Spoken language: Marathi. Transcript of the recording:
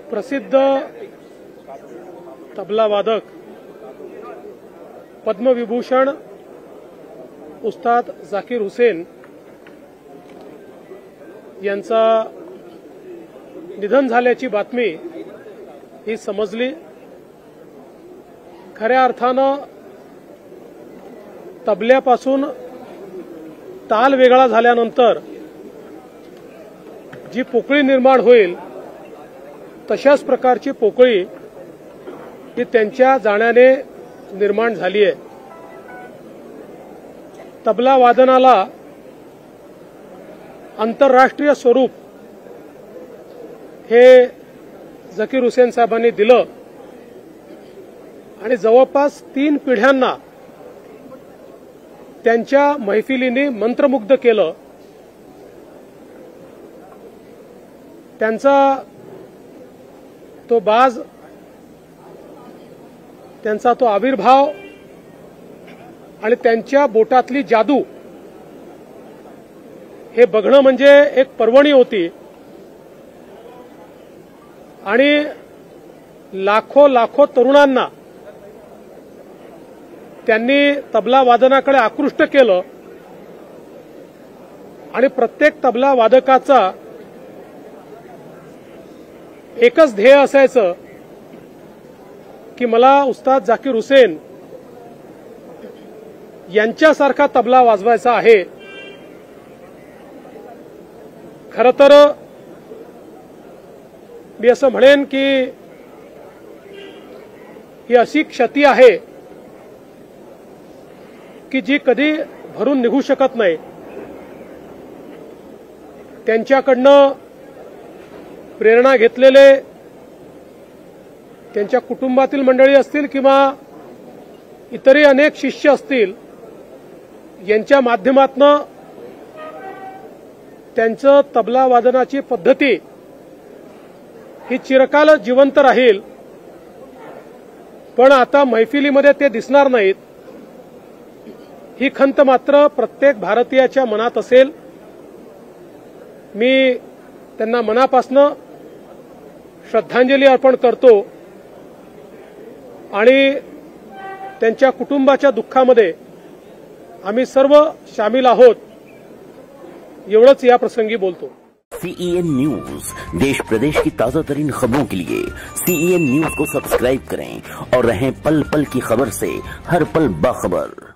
प्रसिद्ध तबला वादक पद्मविभूषण उस्ताद जाकीर हुसेन यांचा निधन झाल्याची बातमी ही समजली। खऱ्या अर्थानं तबल्यापासून ताल वेगळा झाल्यानंतर जी पोकळी निर्माण होईल तशाच प्रकारची पोकळी ही त्यांच्या जाण्याने निर्माण झाली आहे। तबला वादनाला आंतरराष्ट्रीय स्वरूप हे जाकीर हुसेन साहेबांनी दिलं आणि जवळपास 3 पिढ्यांना त्यांच्या मैफिलींनी मंत्रमुग्ध केलं। त्यांचा तो बाज, त्यांचा तो आविर्भाव आणि त्यांच्या बोटातली जादू हे बघणं म्हणजे एक पर्वणी होती आणि लाखो लाखो तरुणांना त्यांनी तबला वादनाकडे आकृष्ट केलं आणि प्रत्येक तबला वादकाचा एकच ध्येय असायचं की मला उस्ताद जाकीर हुसेन यांच्यासारखा तबला वाजवायचा आहे। खरं तर मी असं म्हणेन की ही अशी क्षती आहे की जी कधी भरून निघू शकत नाही। त्यांच्याकडनं प्रेरणा घेतलेले त्यांच्या कुटुंबातील मंडळी असतील किंवा इतरही अनेक शिष्य असतील, यांच्या माध्यमातून त्यांचं तबला वादनाची पद्धती ही चिरकाल जिवंत राहील, पण आता मैफिलीमध्ये ते दिसणार नाहीत ही खंत मात्र प्रत्येक भारतीयाच्या मनात असेल। मी त्यांना मनापासून श्रद्धांजली अर्पण करतो आणि त्यांच्या कुटुंबाच्या दुःखामध्ये आम्ही सर्व शामिल आहोत एवढंच या प्रसंगी बोलतो। CEN न्यूज, देश प्रदेश की ताजा तरीन खबरों के लिए CEN न्यूज को सब्सक्राइब करें और रहें पल पल की खबर से हर पल बाखबर।